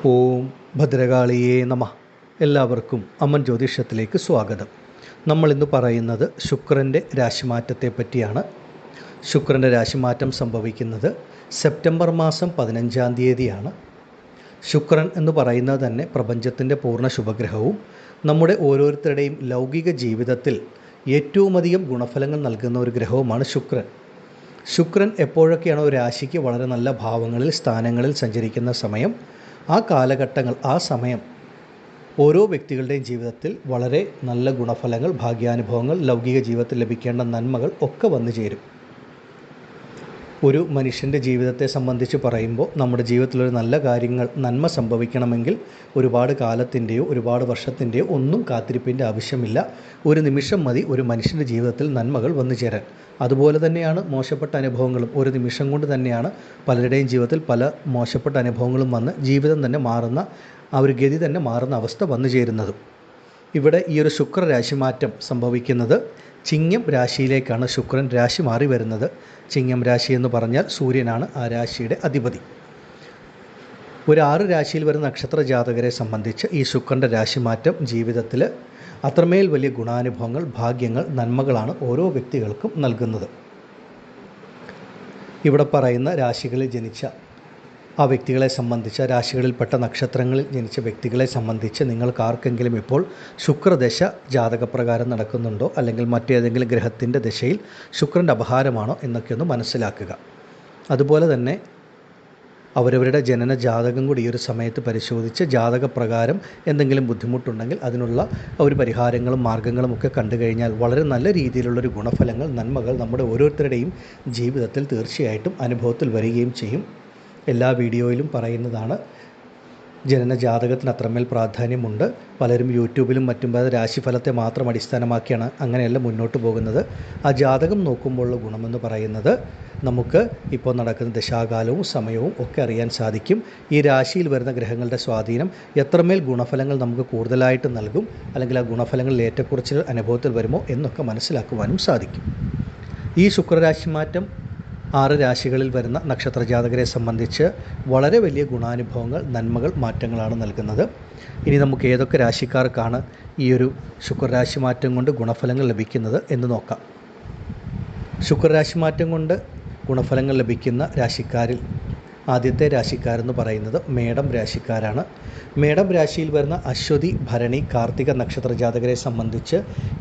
ഓം ഭദ്രകാളിയേ നമ. എല്ലാവർക്കും അമ്മൻ ജ്യോതിഷത്തിലേക്ക് സ്വാഗതം. നമ്മളിന്ന് പറയുന്നത് ശുക്രൻ്റെ രാശിമാറ്റത്തെ പറ്റിയാണ്. ശുക്രൻ്റെ രാശിമാറ്റം സംഭവിക്കുന്നത് സെപ്റ്റംബർ മാസം 15-ാം തീയതിയാണ്. ശുക്രൻ എന്ന് പറയുന്നത് തന്നെ പ്രപഞ്ചത്തിൻ്റെ പൂർണ്ണ ശുഭഗ്രഹവും നമ്മുടെ ഓരോരുത്തരുടെയും ലൗകിക ജീവിതത്തിൽ ഏറ്റവും അധികം ഗുണഫലങ്ങൾ നൽകുന്ന ഒരു ഗ്രഹവുമാണ് ശുക്രൻ. ശുക്രൻ എപ്പോഴൊക്കെയാണോ രാശിക്ക് വളരെ നല്ല ഭാവങ്ങളിൽ സ്ഥാനങ്ങളിൽ സഞ്ചരിക്കുന്ന സമയം, ആ കാലഘട്ടങ്ങൾ, ആ സമയം ഓരോ വ്യക്തികളുടെയും ജീവിതത്തിൽ വളരെ നല്ല ഗുണഫലങ്ങൾ, ഭാഗ്യാനുഭവങ്ങൾ, ലൗകിക ജീവിതത്തിൽ ലഭിക്കേണ്ട നന്മകൾ ഒക്കെ വന്നു ചേരും. ഒരു മനുഷ്യൻ്റെ ജീവിതത്തെ സംബന്ധിച്ച് പറയുമ്പോൾ നമ്മുടെ ജീവിതത്തിലൊരു നല്ല കാര്യങ്ങൾ, നന്മ സംഭവിക്കണമെങ്കിൽ ഒരുപാട് കാലത്തിൻ്റെയോ ഒരുപാട് വർഷത്തിൻ്റെയോ ഒന്നും കാത്തിരിപ്പിൻ്റെ ആവശ്യമില്ല. ഒരു നിമിഷം മതി ഒരു മനുഷ്യൻ്റെ ജീവിതത്തിൽ നന്മകൾ വന്നു ചേരാൻ. അതുപോലെ തന്നെയാണ് മോശപ്പെട്ട അനുഭവങ്ങളും. ഒരു നിമിഷം കൊണ്ട് തന്നെയാണ് പലരുടെയും ജീവിതത്തിൽ പല മോശപ്പെട്ട അനുഭവങ്ങളും വന്ന് ജീവിതം തന്നെ മാറുന്ന, ആ ഒരു ഗതി തന്നെ മാറുന്ന അവസ്ഥ വന്നു ചേരുന്നതും. ഇവിടെ ഈ ഒരു ശുക്ര രാശിമാറ്റം സംഭവിക്കുന്നത് ചിങ്ങം രാശിയിലേക്കാണ് ശുക്രൻ രാശി മാറി വരുന്നത്. ചിങ്ങം രാശി എന്ന് പറഞ്ഞാൽ സൂര്യനാണ് ആ രാശിയുടെ അധിപതി. ഒരു 6 രാശിയിൽ വരുന്ന നക്ഷത്ര ജാതകരെ സംബന്ധിച്ച് ഈ ശുക്രൻ്റെ രാശിമാറ്റം ജീവിതത്തിൽ അത്രമേൽ വലിയ ഗുണാനുഭവങ്ങൾ, ഭാഗ്യങ്ങൾ, നന്മകളാണ് ഓരോ വ്യക്തികൾക്കും നൽകുന്നത്. ഇവിടെ പറയുന്ന രാശികളിൽ ജനിച്ച ആ വ്യക്തികളെ സംബന്ധിച്ച്, രാശികളിൽപ്പെട്ട നക്ഷത്രങ്ങളിൽ ജനിച്ച വ്യക്തികളെ സംബന്ധിച്ച് നിങ്ങൾക്ക് ആർക്കെങ്കിലും ഇപ്പോൾ ശുക്രദശ ജാതകപ്രകാരം നടക്കുന്നുണ്ടോ, അല്ലെങ്കിൽ മറ്റേതെങ്കിലും ഗ്രഹത്തിൻ്റെ ദശയിൽ ശുക്രൻ്റെ അപഹാരമാണോ എന്നൊക്കെ ഒന്ന് മനസ്സിലാക്കുക. അതുപോലെ തന്നെ അവരവരുടെ ജനന ജാതകം കൂടി ഈ ഒരു സമയത്ത് പരിശോധിച്ച് ജാതകപ്രകാരം എന്തെങ്കിലും ബുദ്ധിമുട്ടുണ്ടെങ്കിൽ അതിനുള്ള ഒരു പരിഹാരങ്ങളും മാർഗ്ഗങ്ങളും ഒക്കെ കണ്ടു കഴിഞ്ഞാൽ വളരെ നല്ല രീതിയിലുള്ളൊരു ഗുണഫലങ്ങൾ, നന്മകൾ നമ്മുടെ ഓരോരുത്തരുടെയും ജീവിതത്തിൽ തീർച്ചയായിട്ടും അനുഭവത്തിൽ വരികയും ചെയ്യും. എല്ലാ വീഡിയോയിലും പറയുന്നതാണ്, ജനന ജാതകത്തിന് അത്രമേൽ പ്രാധാന്യമുണ്ട്. പലരും യൂട്യൂബിലും മറ്റും രാശിഫലത്തെ മാത്രം അടിസ്ഥാനമാക്കിയാണ് അങ്ങനെയല്ല മുന്നോട്ട് പോകുന്നത്. ആ ജാതകം നോക്കുമ്പോഴുള്ള ഗുണമെന്ന് പറയുന്നത് നമുക്ക് ഇപ്പോൾ നടക്കുന്ന ദശാകാലവും സമയവും ഒക്കെ അറിയാൻ സാധിക്കും. ഈ രാശിയിൽ വരുന്ന ഗ്രഹങ്ങളുടെ സ്വാധീനം എത്രമേൽ ഗുണഫലങ്ങൾ നമുക്ക് കൂടുതലായിട്ട് നൽകും, അല്ലെങ്കിൽ ആ ഗുണഫലങ്ങളിൽ ഏറ്റക്കുറച്ചിൽ അനുഭവത്തിൽ വരുമോ എന്നൊക്കെ മനസ്സിലാക്കുവാനും സാധിക്കും. ഈ ശുക്രരാശിമാറ്റം 6 രാശികളിൽ വരുന്ന നക്ഷത്രജാതകരെ സംബന്ധിച്ച് വളരെ വലിയ ഗുണാനുഭവങ്ങൾ, നന്മകൾ, മാറ്റങ്ങളാണ് നൽകുന്നത്. ഇനി നമുക്ക് ഏതൊക്കെ രാശിക്കാർക്കാണ് ഈ ഒരു ശുക്രരാശിമാറ്റം കൊണ്ട് ഗുണഫലങ്ങൾ ലഭിക്കുന്നത് എന്ന് നോക്കാം. ശുക്രരാശിമാറ്റം കൊണ്ട് ഗുണഫലങ്ങൾ ലഭിക്കുന്ന രാശിക്കാരിൽ ആദ്യത്തെ രാശിക്കാരെന്ന് പറയുന്നത് മേടം രാശിക്കാരാണ്. മേടം രാശിയിൽ വരുന്ന അശ്വതി, ഭരണി, കാർത്തിക നക്ഷത്രജാതകരെ സംബന്ധിച്ച്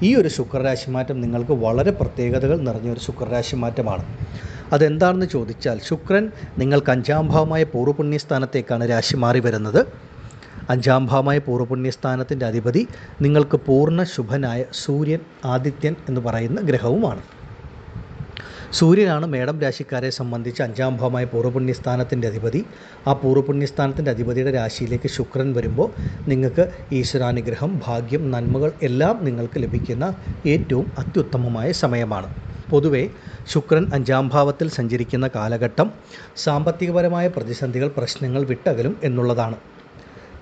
ഈ ഒരു ശുക്രരാശിമാറ്റം നിങ്ങൾക്ക് വളരെ പ്രത്യേകതകൾ നിറഞ്ഞൊരു ശുക്രരാശിമാറ്റമാണ്. അതെന്താണെന്ന് ചോദിച്ചാൽ, ശുക്രൻ നിങ്ങൾക്ക് 5-ാം ഭാവമായ പൂർവ്വപുണ്യസ്ഥാനത്തേക്കാണ് രാശി മാറി വരുന്നത്. 5-ാം ഭാവമായ പൂർവ്വപുണ്യസ്ഥാനത്തിൻ്റെ അധിപതി നിങ്ങൾക്ക് പൂർണ്ണ ശുഭനായ സൂര്യൻ, ആദിത്യൻ എന്ന് പറയുന്ന ഗ്രഹവുമാണ്. സൂര്യനാണ് മേടം രാശിക്കാരെ സംബന്ധിച്ച് 5-ാം ഭാവമായ പൂർവ്വപുണ്യസ്ഥാനത്തിൻ്റെ അധിപതി. ആ പൂർവ്വപുണ്യസ്ഥാനത്തിൻ്റെ അധിപതിയുടെ രാശിയിലേക്ക് ശുക്രൻ വരുമ്പോൾ നിങ്ങൾക്ക് ഈശ്വരാനുഗ്രഹം, ഭാഗ്യം, നന്മകൾ എല്ലാം നിങ്ങൾക്ക് ലഭിക്കുന്ന ഏറ്റവും അത്യുത്തമമായ സമയമാണ്. പൊതുവേ ശുക്രൻ 5-ാം ഭാവത്തിൽ സഞ്ചരിക്കുന്ന കാലഘട്ടം സാമ്പത്തികപരമായ പ്രതിസന്ധികൾ, പ്രശ്നങ്ങൾ വിട്ടകലും എന്നുള്ളതാണ്.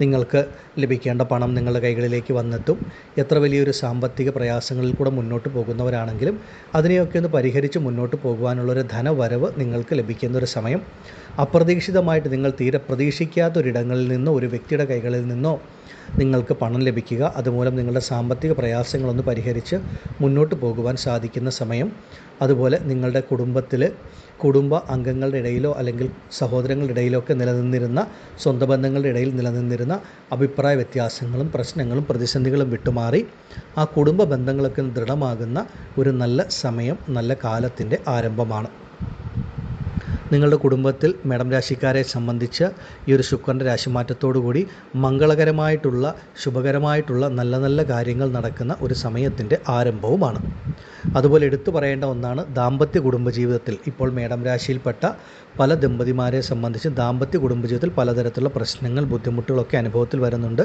നിങ്ങൾക്ക് ലഭിക്കേണ്ട പണം നിങ്ങളുടെ കൈകളിലേക്ക് വന്നെത്തും. എത്ര വലിയൊരു സാമ്പത്തിക പ്രയാസങ്ങളിൽ കൂടെ മുന്നോട്ട് പോകുന്നവരാണെങ്കിലും അതിനെയൊക്കെ ഒന്ന് പരിഹരിച്ച് മുന്നോട്ട് പോകുവാനുള്ളൊരു ധനവരവ് നിങ്ങൾക്ക് ലഭിക്കുന്നൊരു സമയം. അപ്രതീക്ഷിതമായിട്ട് നിങ്ങൾ തീരെ പ്രതീക്ഷിക്കാത്തൊരിടങ്ങളിൽ നിന്നോ ഒരു വ്യക്തിയുടെ കൈകളിൽ നിന്നോ നിങ്ങൾക്ക് പണം ലഭിക്കുക, അതുമൂലം നിങ്ങളുടെ സാമ്പത്തിക പ്രയാസങ്ങളൊന്ന് പരിഹരിച്ച് മുന്നോട്ട് പോകുവാൻ സാധിക്കുന്ന സമയം. അതുപോലെ നിങ്ങളുടെ കുടുംബ അംഗങ്ങളുടെ ഇടയിലോ അല്ലെങ്കിൽ സഹോദരങ്ങളുടെ ഇടയിലോ ഒക്കെ നിലനിന്നിരുന്ന, സ്വന്തം ബന്ധങ്ങളുടെ ഇടയിൽ നിലനിന്നിരുന്ന അഭിപ്രായ വ്യത്യാസങ്ങളും പ്രശ്നങ്ങളും പ്രതിസന്ധികളും വിട്ടുമാറി ആ കുടുംബ ബന്ധങ്ങളൊക്കെ ദൃഢമാകുന്ന ഒരു നല്ല സമയം, നല്ല കാലത്തിൻ്റെ ആരംഭമാണ്. നിങ്ങളുടെ കുടുംബത്തിൽ മേടം രാശിക്കാരെ സംബന്ധിച്ച് ഈ ഒരു ശുക്രൻ്റെ രാശിമാറ്റത്തോടുകൂടി മംഗളകരമായിട്ടുള്ള, ശുഭകരമായിട്ടുള്ള നല്ല നല്ല കാര്യങ്ങൾ നടക്കുന്ന ഒരു സമയത്തിൻ്റെ ആരംഭവുമാണ്. അതുപോലെ എടുത്തു പറയേണ്ട ഒന്നാണ് ദാമ്പത്യ കുടുംബജീവിതത്തിൽ. ഇപ്പോൾ മേടം രാശിയിൽപ്പെട്ട പല ദമ്പതിമാരെ സംബന്ധിച്ച് ദാമ്പത്യ കുടുംബജീവിതത്തിൽ പലതരത്തിലുള്ള പ്രശ്നങ്ങൾ, ബുദ്ധിമുട്ടുകളൊക്കെ അനുഭവത്തിൽ വരുന്നുണ്ട്.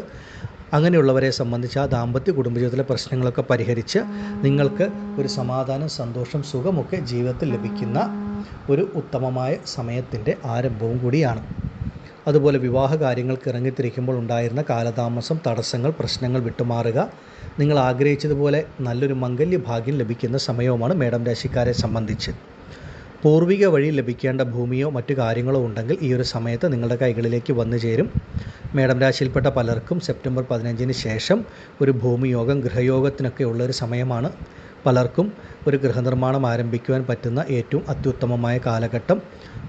അങ്ങനെയുള്ളവരെ സംബന്ധിച്ച് ആ ദാമ്പത്യ കുടുംബജീവിതത്തിലെ പ്രശ്നങ്ങളൊക്കെ പരിഹരിച്ച് നിങ്ങൾക്ക് ഒരു സമാധാനം, സന്തോഷം, സുഖമൊക്കെ ജീവിതത്തിൽ ലഭിക്കുന്ന ഒരു ഉത്തമമായ സമയത്തിൻ്റെ ആരംഭവും കൂടിയാണ്. അതുപോലെ വിവാഹ കാര്യങ്ങൾക്ക് ഇറങ്ങിത്തിരിക്കുമ്പോൾ ഉണ്ടായിരുന്ന കാലതാമസം, തടസ്സങ്ങൾ, പ്രശ്നങ്ങൾ വിട്ടുമാറുക, നിങ്ങൾ ആഗ്രഹിച്ചതുപോലെ നല്ലൊരു മംഗല്യ ഭാഗ്യം ലഭിക്കുന്ന സമയവുമാണ് മേടം രാശിക്കാരെ സംബന്ധിച്ച്. പൂർവിക വഴി ലഭിക്കേണ്ട ഭൂമിയോ മറ്റു കാര്യങ്ങളോ ഉണ്ടെങ്കിൽ ഈ ഒരു സമയത്ത് നിങ്ങളുടെ കൈകളിലേക്ക് വന്നു ചേരും. മേടം രാശിയിൽപ്പെട്ട പലർക്കും സെപ്റ്റംബർ 15 ശേഷം ഒരു ഭൂമിയോഗം, ഗൃഹയോഗത്തിനൊക്കെ ഉള്ളൊരു സമയമാണ്. പലർക്കും ഒരു ഗൃഹനിർമ്മാണം ആരംഭിക്കുവാൻ പറ്റുന്ന ഏറ്റവും അത്യുത്തമമായ കാലഘട്ടം.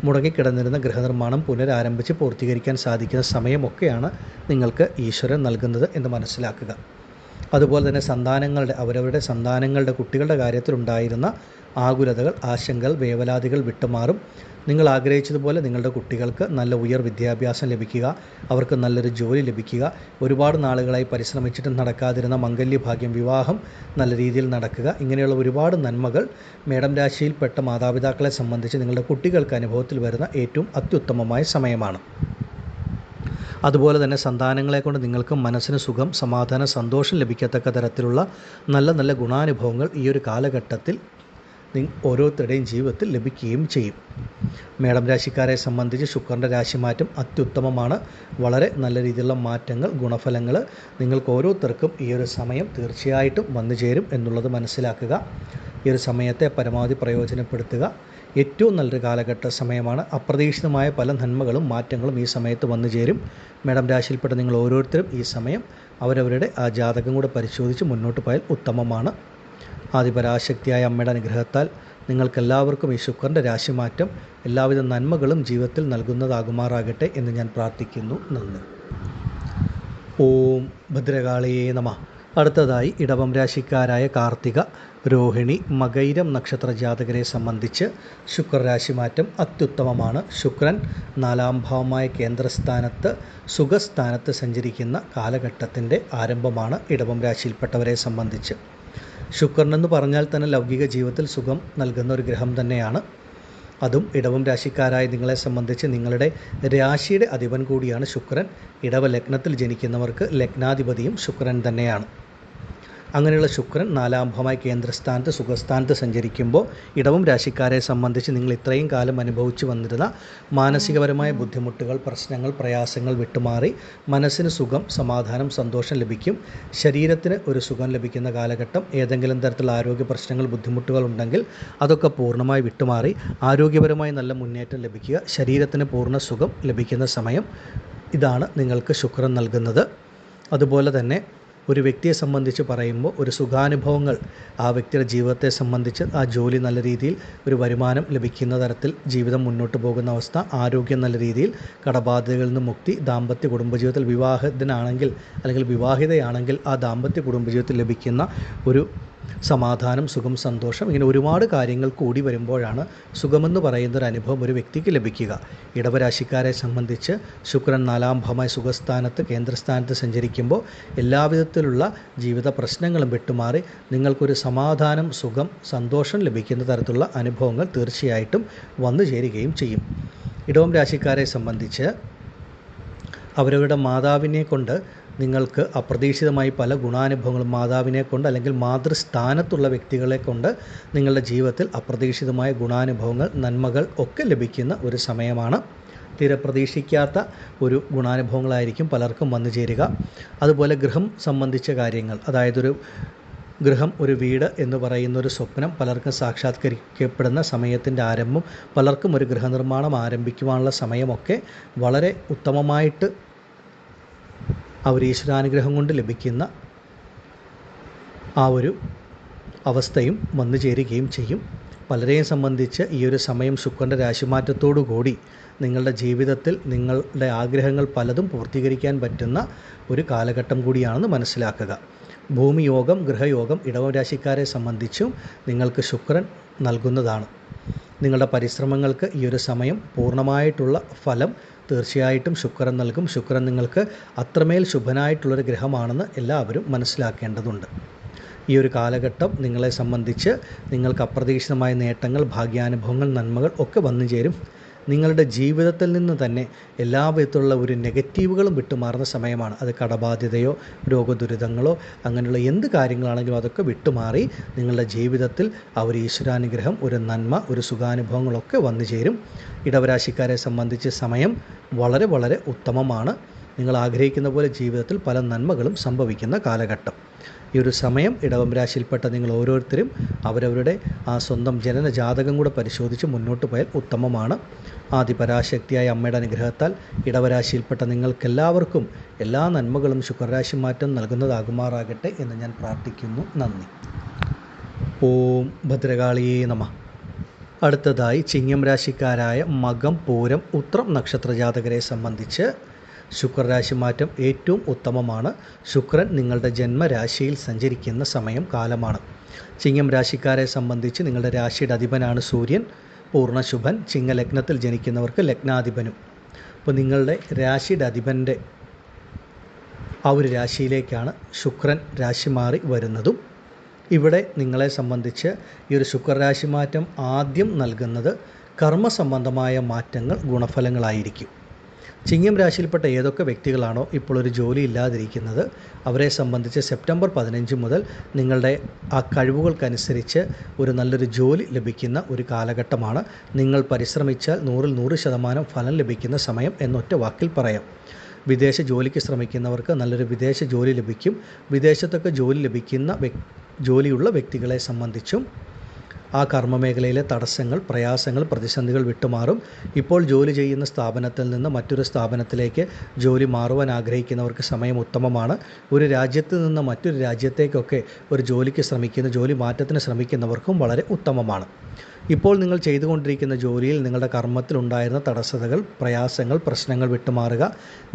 മുടങ്ങിക്കിടന്നിരുന്ന ഗൃഹനിർമ്മാണം പുനരാരംഭിച്ച് പൂർത്തീകരിക്കാൻ സാധിക്കുന്ന സമയമൊക്കെയാണ് നിങ്ങൾക്ക് ഈശ്വരൻ നൽകുന്നത് എന്ന് മനസ്സിലാക്കുക. അതുപോലെ തന്നെ അവരവരുടെ സന്താനങ്ങളുടെ കുട്ടികളുടെ കാര്യത്തിലുണ്ടായിരുന്ന ആകുലതകൾ, ആശങ്കകൾ, വേവലാതികൾ വിട്ടുമാറും. നിങ്ങൾ ആഗ്രഹിച്ചതുപോലെ നിങ്ങളുടെ കുട്ടികൾക്ക് നല്ല വിദ്യാഭ്യാസം ലഭിക്കുക, അവർക്ക് നല്ലൊരു ജോലി ലഭിക്കുക, ഒരുപാട് നാളുകളായി പരിശ്രമിച്ചിട്ട് നടക്കാതിരുന്ന മംഗല്യഭാഗ്യം, വിവാഹം നല്ല രീതിയിൽ നടക്കുക, ഇങ്ങനെയുള്ള ഒരുപാട് നന്മകൾ മേടം രാശിയിൽപ്പെട്ട മാതാപിതാക്കളെ സംബന്ധിച്ച് നിങ്ങളുടെ കുട്ടികൾക്ക് അനുഭവത്തിൽ വരുന്ന ഏറ്റവും അത്യുത്തമമായ സമയമാണ്. അതുപോലെ തന്നെ സന്താനങ്ങളെ കൊണ്ട് നിങ്ങൾക്ക് മനസ്സിന് സുഖം, സമാധാനം, സന്തോഷം ലഭിക്കത്തക്ക തരത്തിലുള്ള നല്ല നല്ല ഗുണാനുഭവങ്ങൾ ഈ ഒരു കാലഘട്ടത്തിൽ ഓരോരുത്തരുടെയും ജീവിതത്തിൽ ലഭിക്കുകയും ചെയ്യും. മേടം രാശിക്കാരെ സംബന്ധിച്ച് ശുക്രൻ്റെ രാശിമാറ്റം അത്യുത്തമമാണ്. വളരെ നല്ല രീതിയിലുള്ള മാറ്റങ്ങൾ, ഗുണഫലങ്ങൾ നിങ്ങൾക്ക് ഓരോരുത്തർക്കും ഈ ഒരു സമയം തീർച്ചയായിട്ടും വന്നു ചേരും എന്നുള്ളത് മനസ്സിലാക്കുക. ഈ ഒരു സമയത്തെ പരമാവധി പ്രയോജനപ്പെടുത്തുക. ഏറ്റവും നല്ലൊരു കാലഘട്ട സമയമാണ്. അപ്രതീക്ഷിതമായ പല നന്മകളും മാറ്റങ്ങളും ഈ സമയത്ത് വന്നു ചേരും. മേടം രാശിയിൽപ്പെട്ട നിങ്ങൾ ഓരോരുത്തരും ഈ സമയം അവരവരുടെ ആ ജാതകം കൂടെ പരിശോധിച്ച് മുന്നോട്ട് പോയാൽ ഉത്തമമാണ്. ആദിപരാശക്തിയായ അമ്മയുടെ അനുഗ്രഹത്താൽ നിങ്ങൾക്കെല്ലാവർക്കും ഈ ശുക്രൻ്റെ രാശിമാറ്റം എല്ലാവിധ നന്മകളും ജീവിതത്തിൽ നൽകുന്നതാകുമാറാകട്ടെ എന്ന് ഞാൻ പ്രാർത്ഥിക്കുന്നു. നന്ദി. ഓം ഭദ്രകാളിയേ നമഃ. അടുത്തതായി ഇടവം രാശിക്കാരായ കാർത്തിക, രോഹിണി, മകൈരം നക്ഷത്ര ജാതകരെ സംബന്ധിച്ച് ശുക്രരാശിമാറ്റം അത്യുത്തമമാണ്. ശുക്രൻ 4-ാം ഭാവമായ കേന്ദ്രസ്ഥാനത്ത് സുഖസ്ഥാനത്ത് സഞ്ചരിക്കുന്ന കാലഘട്ടത്തിൻ്റെ ആരംഭമാണ് ഇടവം രാശിയിൽപ്പെട്ടവരെ സംബന്ധിച്ച്. ശുക്രൻ എന്ന് പറഞ്ഞാൽ തന്നെ ലൗകിക ജീവിതത്തിൽ സുഖം നൽകുന്ന ഒരു ഗ്രഹം തന്നെയാണ്. അതും ഇടവം രാശിക്കാരായ നിങ്ങളെ സംബന്ധിച്ച് നിങ്ങളുടെ രാശിയുടെ അധിപൻ കൂടിയാണ് ശുക്രൻ. ഇടവ ലഗ്നത്തിൽ ജനിക്കുന്നവർക്ക് ലഗ്നാധിപതിയും ശുക്രൻ തന്നെയാണ്. അങ്ങനെയുള്ള ശുക്രൻ 4-ാം ഭാവമായ കേന്ദ്രസ്ഥാനത്ത് സുഖസ്ഥാനത്ത് സഞ്ചരിക്കുമ്പോൾ ഇടവം രാശിക്കാരെ സംബന്ധിച്ച് നിങ്ങൾ ഇത്രയും കാലം അനുഭവിച്ചു വന്നിരുന്ന മാനസികപരമായ ബുദ്ധിമുട്ടുകൾ, പ്രശ്നങ്ങൾ, പ്രയാസങ്ങൾ വിട്ടുമാറി മനസ്സിന് സുഖം, സമാധാനം, സന്തോഷം ലഭിക്കും. ശരീരത്തിന് ഒരു സുഖം ലഭിക്കുന്ന കാലഘട്ടം. ഏതെങ്കിലും തരത്തിലുള്ള ആരോഗ്യ പ്രശ്നങ്ങൾ, ബുദ്ധിമുട്ടുകൾ ഉണ്ടെങ്കിൽ അതൊക്കെ പൂർണ്ണമായി വിട്ടുമാറി ആരോഗ്യപരമായി നല്ല മുന്നേറ്റം ലഭിക്കുക, ശരീരത്തിന് പൂർണ്ണ സുഖം ലഭിക്കുന്ന സമയം ഇതാണ് നിങ്ങൾക്ക് ശുക്രൻ നൽകുന്നത്. അതുപോലെ തന്നെ ഒരു വ്യക്തിയെ സംബന്ധിച്ച് പറയുമ്പോൾ ഒരു സുഖാനുഭവങ്ങൾ ആ വ്യക്തിയുടെ ജീവിതത്തെ സംബന്ധിച്ച് ആ ജോലി നല്ല രീതിയിൽ ഒരു വരുമാനം ലഭിക്കുന്ന തരത്തിൽ ജീവിതം മുന്നോട്ട് പോകുന്ന അവസ്ഥ, ആരോഗ്യം നല്ല രീതിയിൽ, കടബാധ്യതകളിൽ നിന്ന് മുക്തി, ദാമ്പത്യ കുടുംബജീവിതത്തിൽ വിവാഹിതനാണെങ്കിൽ അല്ലെങ്കിൽ വിവാഹിതയാണെങ്കിൽ ആ ദാമ്പത്യ കുടുംബജീവിതത്തിൽ ലഭിക്കുന്ന ഒരു സമാധാനം, സുഖം, സന്തോഷം, ഇങ്ങനെ ഒരുപാട് കാര്യങ്ങൾ കൂടി വരുമ്പോഴാണ് സുഖമെന്ന് പറയുന്നൊരു അനുഭവം ഒരു വ്യക്തിക്ക് ലഭിക്കുക. ഇടവരാശിക്കാരെ സംബന്ധിച്ച് ശുക്രൻ 4-ാം ഭാവമായ സുഖസ്ഥാനത്ത് കേന്ദ്രസ്ഥാനത്ത് സഞ്ചരിക്കുമ്പോൾ എല്ലാവിധത്തിലുള്ള ജീവിത പ്രശ്നങ്ങളും വിട്ടുമാറി നിങ്ങൾക്കൊരു സമാധാനം, സുഖം, സന്തോഷം ലഭിക്കുന്ന തരത്തിലുള്ള അനുഭവങ്ങൾ തീർച്ചയായിട്ടും വന്നു ചേരുകയും ചെയ്യും. ഇടവം രാശിക്കാരെ സംബന്ധിച്ച് അവരവരുടെ മാതാവിനെ കൊണ്ട് നിങ്ങൾക്ക് അപ്രതീക്ഷിതമായി പല ഗുണാനുഭവങ്ങളും, മാതാവിനെ കൊണ്ട് അല്ലെങ്കിൽ മാതൃസ്ഥാനത്തുള്ള വ്യക്തികളെ കൊണ്ട് നിങ്ങളുടെ ജീവിതത്തിൽ അപ്രതീക്ഷിതമായ ഗുണാനുഭവങ്ങൾ, നന്മകൾ ഒക്കെ ലഭിക്കുന്ന ഒരു സമയമാണ്. തീരെ പ്രതീക്ഷിക്കാത്ത ഒരു ഗുണാനുഭവങ്ങളായിരിക്കും പലർക്കും വന്നു ചേരുക. അതുപോലെ ഗൃഹം സംബന്ധിച്ച കാര്യങ്ങൾ, അതായത് ഒരു ഗൃഹം, ഒരു വീട് എന്ന് പറയുന്ന ഒരു സ്വപ്നം പലർക്കും സാക്ഷാത്കരിക്കപ്പെടുന്ന സമയത്തിൻ്റെ ആരംഭം, പലർക്കും ഒരു ഗൃഹനിർമ്മാണം ആരംഭിക്കുവാനുള്ള സമയമൊക്കെ വളരെ ഉത്തമമായിട്ട് ഈശ്വരാനുഗ്രഹം കൊണ്ട് ലഭിക്കുന്ന ആ ഒരു അവസ്ഥയും വന്നു ചേരുകയും ചെയ്യും. പലരെയും സംബന്ധിച്ച് ഈ ഒരു സമയം ശുക്രൻ്റെ രാശിമാറ്റത്തോടു കൂടി നിങ്ങളുടെ ജീവിതത്തിൽ നിങ്ങളുടെ ആഗ്രഹങ്ങൾ പലതും പൂർത്തീകരിക്കാൻ പറ്റുന്ന ഒരു കാലഘട്ടം കൂടിയാണെന്ന് മനസ്സിലാക്കുക. ഭൂമിയോഗം, ഗൃഹയോഗം ഇടവം രാശിക്കാരെ സംബന്ധിച്ചും നിങ്ങൾക്ക് ശുക്രൻ നൽകുന്നതാണ്. നിങ്ങളുടെ പരിശ്രമങ്ങൾക്ക് ഈ ഒരു സമയം പൂർണ്ണമായിട്ടുള്ള ഫലം തീർച്ചയായിട്ടും ശുക്രൻ നൽകും. ശുക്രൻ നിങ്ങൾക്ക് അത്രമേൽ ശുഭനായിട്ടുള്ളൊരു ഗ്രഹമാണെന്ന് എല്ലാവരും മനസ്സിലാക്കേണ്ടതുണ്ട്. ഈ ഒരു കാലഘട്ടം നിങ്ങളെ സംബന്ധിച്ച് നിങ്ങൾക്ക് അപ്രതീക്ഷിതമായ നേട്ടങ്ങൾ, ഭാഗ്യാനുഭവങ്ങൾ, നന്മകൾ ഒക്കെ വന്നു ചേരും. നിങ്ങളുടെ ജീവിതത്തിൽ നിന്ന് തന്നെ എല്ലാ വിധത്തിലുള്ള ഒരു നെഗറ്റീവുകളും വിട്ടുമാറുന്ന സമയമാണ്. അത് കടബാധ്യതയോ രോഗദുരിതങ്ങളോ അങ്ങനെയുള്ള എന്ത് കാര്യങ്ങളാണെങ്കിലും അതൊക്കെ വിട്ടുമാറി നിങ്ങളുടെ ജീവിതത്തിൽ ആ ഒരു ഈശ്വരാനുഗ്രഹം, ഒരു നന്മ, ഒരു സുഖാനുഭവങ്ങളൊക്കെ വന്നു ചേരും. ഇടവരാശിക്കാരെ സംബന്ധിച്ച് സമയം വളരെ വളരെ ഉത്തമമാണ്. നിങ്ങൾ ആഗ്രഹിക്കുന്ന പോലെ ജീവിതത്തിൽ പല നന്മകളും സംഭവിക്കുന്ന കാലഘട്ടം. ഈ ഒരു സമയം ഇടവം രാശിയിൽപ്പെട്ട നിങ്ങൾ ഓരോരുത്തരും അവരവരുടെ ആ സ്വന്തം ജനന ജാതകം കൂടെ പരിശോധിച്ച് മുന്നോട്ട് പോയാൽ ഉത്തമമാണ്. ആദിപരാശക്തിയായ അമ്മയുടെ അനുഗ്രഹത്താൽ ഇടവരാശിയിൽപ്പെട്ട നിങ്ങൾക്കെല്ലാവർക്കും എല്ലാ നന്മകളും ശുക്രരാശി മാറ്റം നൽകുന്നതാകുമാറാകട്ടെ എന്ന് ഞാൻ പ്രാർത്ഥിക്കുന്നു. നന്ദി. ഓം ഭദ്രകാളിയേ നമഃ. അടുത്തതായി ചിങ്ങം രാശിക്കാരായ മകം, പൂരം, ഉത്രം നക്ഷത്ര ജാതകരെ സംബന്ധിച്ച് ശുക്രരാശി മാറ്റം ഏറ്റവും ഉത്തമമാണ്. ശുക്രൻ നിങ്ങളുടെ ജന്മരാശിയിൽ സഞ്ചരിക്കുന്ന സമയം കാലമാണ്. ചിങ്ങം രാശിക്കാരെ സംബന്ധിച്ച് നിങ്ങളുടെ രാശിയുടെ അധിപനാണ് സൂര്യൻ, പൂർണ്ണശുഭൻ. ചിങ്ങലഗ്നത്തിൽ ജനിക്കുന്നവർക്ക് ലഗ്നാധിപനും. അപ്പോൾ നിങ്ങളുടെ രാശിയുടെ അധിപൻ്റെ ആ ഒരു രാശിയിലേക്കാണ് ശുക്രൻ രാശി മാറി വരുന്നതും. ഇവിടെ നിങ്ങളെ സംബന്ധിച്ച് ഈ ഒരു ശുക്രരാശി മാറ്റം ആദ്യം നൽകുന്നത് കർമ്മസംബന്ധമായ മാറ്റങ്ങൾ, ഗുണഫലങ്ങളായിരിക്കും. ചിങ്ങം രാശിയിൽപ്പെട്ട ഏതൊക്കെ വ്യക്തികളാണോ ഇപ്പോൾ ഒരു ജോലി ഇല്ലാതിരിക്കുന്നത് അവരെ സംബന്ധിച്ച് സെപ്റ്റംബർ 15 മുതൽ നിങ്ങളുടെ ആ കഴിവുകൾക്കനുസരിച്ച് ഒരു നല്ലൊരു ജോലി ലഭിക്കുന്ന ഒരു കാലഘട്ടമാണ്. നിങ്ങൾ പരിശ്രമിച്ചാൽ 100% ഫലം ലഭിക്കുന്ന സമയം എന്നൊറ്റ വാക്കിൽ പറയാം. വിദേശ ജോലിക്ക് ശ്രമിക്കുന്നവർക്ക് നല്ലൊരു വിദേശ ജോലി ലഭിക്കും. വിദേശത്തൊക്കെ ജോലിയുള്ള വ്യക്തികളെ സംബന്ധിച്ചും ആ കർമ്മമേഖലയിലെ തടസ്സങ്ങൾ, പ്രയാസങ്ങൾ, പ്രതിസന്ധികൾ വിട്ടുമാറും. ഇപ്പോൾ ജോലി ചെയ്യുന്ന സ്ഥാപനത്തിൽ നിന്ന് മറ്റൊരു സ്ഥാപനത്തിലേക്ക് ജോലി മാറുവാൻ ആഗ്രഹിക്കുന്നവർക്ക് സമയം ഉത്തമമാണ്. ഒരു രാജ്യത്ത് നിന്ന് മറ്റൊരു രാജ്യത്തേക്കൊക്കെ ഒരു ജോലി മാറ്റത്തിന് ശ്രമിക്കുന്നവർക്കും വളരെ ഉത്തമമാണ്. ഇപ്പോൾ നിങ്ങൾ ചെയ്തുകൊണ്ടിരിക്കുന്ന ജോലിയിൽ നിങ്ങളുടെ കർമ്മത്തിലുണ്ടായിരുന്ന തടസ്സതകൾ, പ്രയാസങ്ങൾ, പ്രശ്നങ്ങൾ വിട്ടുമാറുക.